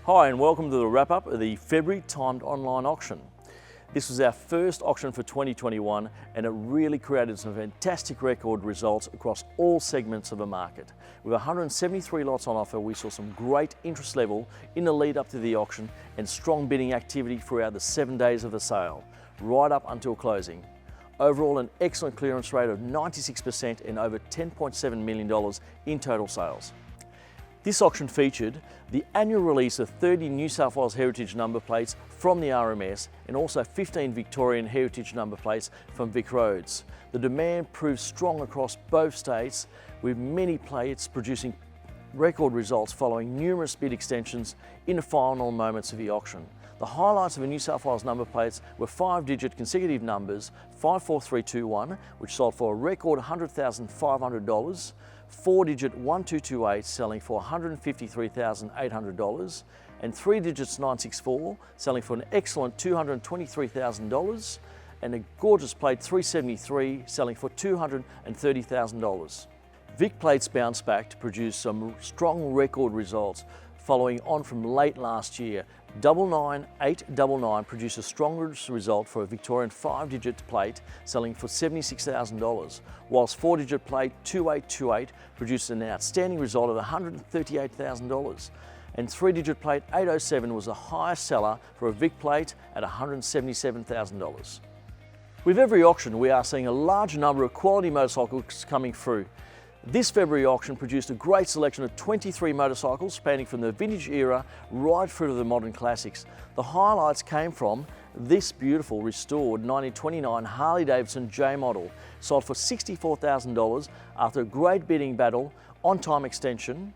Hi and welcome to the wrap-up of the February timed online auction. This was our first auction for 2021 and it really created some fantastic record results across all segments of the market. With 173 lots on offer, we saw some great interest level in the lead up to the auction and strong bidding activity throughout the 7 days of the sale, right up until closing. Overall, an excellent clearance rate of 96% and over $10.7 million in total sales. This auction featured the annual release of 30 New South Wales heritage number plates from the RMS and also 15 Victorian heritage number plates from Vic Roads. The demand proved strong across both states, with many plates producing record results following numerous bid extensions in the final moments of the auction. The highlights of the New South Wales number plates were 5-digit consecutive numbers 54321, which sold for a record $100,500, 4-digit 1228 selling for $153,800, and 3 digits 964 selling for an excellent $223,000, and a gorgeous plate 373 selling for $230,000. Vic plates bounced back to produce some strong record results following on from late last year. 99899 produced a strongest result for a Victorian 5-digit plate selling for $76,000, whilst 4-digit plate 2828 produced an outstanding result of $138,000, and 3-digit plate 807 was the highest seller for a Vic plate at $177,000. With every auction, we are seeing a large number of quality motorcycles coming through. This February auction produced a great selection of 23 motorcycles spanning from the vintage era right through to the modern classics. The highlights came from this beautiful restored 1929 Harley-Davidson J model, sold for $64,000 after a great bidding battle, on-time extension.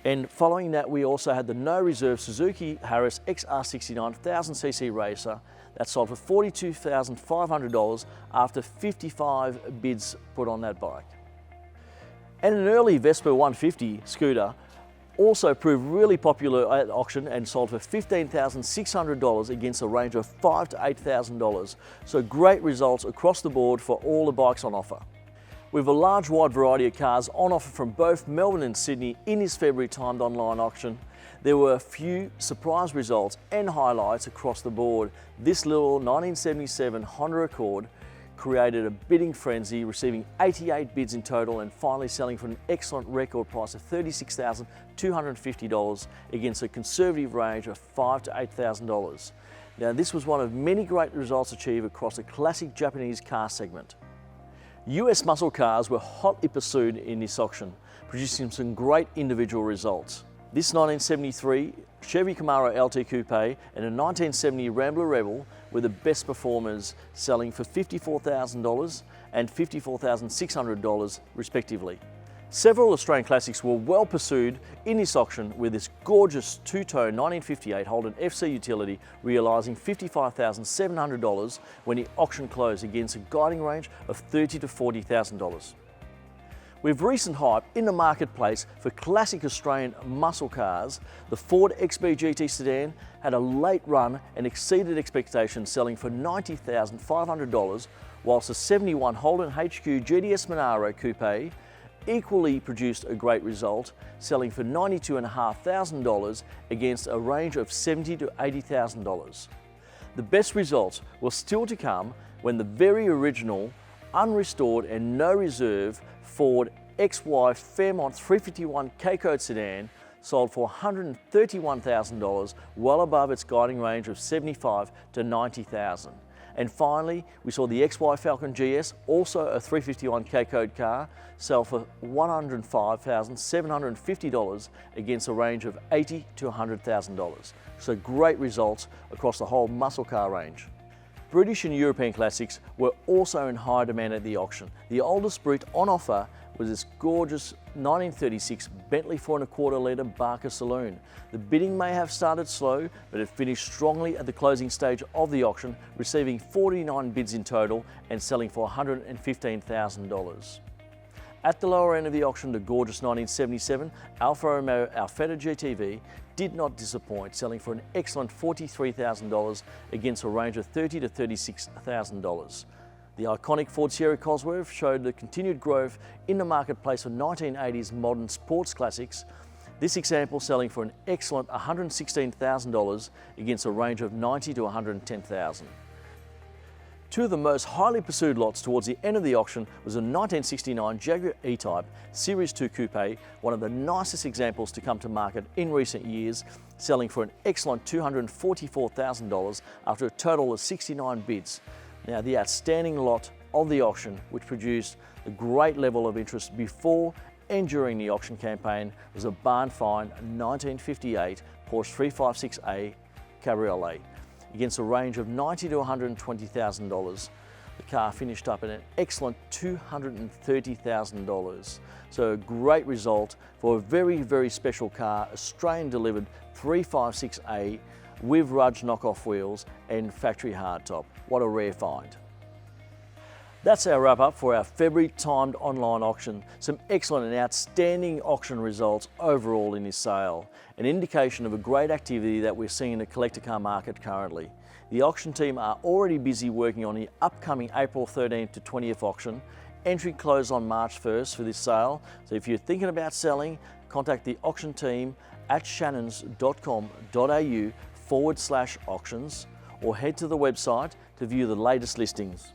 And following that, we also had the no reserve Suzuki Harris XR69 1000cc racer that sold for $42,500 after 55 bids put on that bike. And an early Vespa 150 scooter also proved really popular at auction and sold for $15,600 against a range of $5,000 to $8,000. So great results across the board for all the bikes on offer. With a large wide variety of cars on offer from both Melbourne and Sydney in this February timed online auction, there were a few surprise results and highlights across the board. This little 1977 Honda Accord created a bidding frenzy, receiving 88 bids in total and finally selling for an excellent record price of $36,250 against a conservative range of $5,000 to $8,000. Now, this was one of many great results achieved across the classic Japanese car segment. US muscle cars were hotly pursued in this auction, producing some great individual results. This 1973 Chevy Camaro LT Coupe and a 1970 Rambler Rebel were the best performers, selling for $54,000 and $54,600 respectively. Several Australian classics were well pursued in this auction, with this gorgeous two-tone 1958 Holden FC utility realising $55,700 when the auction closed against a guiding range of $30,000 to $40,000. With recent hype in the marketplace for classic Australian muscle cars, the Ford XB GT sedan had a late run and exceeded expectations, selling for $90,500, whilst the 71 Holden HQ GTS Monaro Coupe equally produced a great result, selling for $92,500 against a range of $70,000 to $80,000. The best results were still to come when the very original, unrestored and no reserve Ford XY Fairmont 351 K-Code sedan sold for $131,000, well above its guiding range of $75,000 to $90,000. And finally, we saw the XY Falcon GS, also a 351 K-Code car, sell for $105,750 against a range of $80,000 to $100,000. So great results across the whole muscle car range. British and European classics were also in high demand at the auction. The oldest Brit on offer was this gorgeous 1936 Bentley 4.25 litre Barker Saloon. The bidding may have started slow, but it finished strongly at the closing stage of the auction, receiving 49 bids in total and selling for $115,000. At the lower end of the auction, the gorgeous 1977 Alfa Romeo ALFETTA GTV did not disappoint, selling for an excellent $43,000 against a range of $30,000 to $36,000. The iconic Ford Sierra COSWORTH showed the continued growth in the marketplace for 1980s modern sports classics. This example selling for an excellent $116,000 against a range of $90,000 to $110,000. Two of the most highly pursued lots towards the end of the auction was a 1969 Jaguar E-Type Series 2 Coupe, one of the nicest examples to come to market in recent years, selling for an excellent $244,000 after a total of 69 bids. Now, the outstanding lot of the auction, which produced a great level of interest before and during the auction campaign, was a barn find 1958 Porsche 356A Cabriolet against a range of $90,000 to $120,000. The car finished up at an excellent $230,000. So a great result for a very, very special car, Australian delivered 356A with Rudge knockoff wheels and factory hardtop. What a rare find. That's our wrap up for our February timed online auction. Some excellent and outstanding auction results overall in this sale. An indication of a great activity that we're seeing in the collector car market currently. The auction team are already busy working on the upcoming April 13th to 20th auction. Entry closed on March 1st for this sale. So if you're thinking about selling, contact the auction team at shannons.com.au/auctions or head to the website to view the latest listings.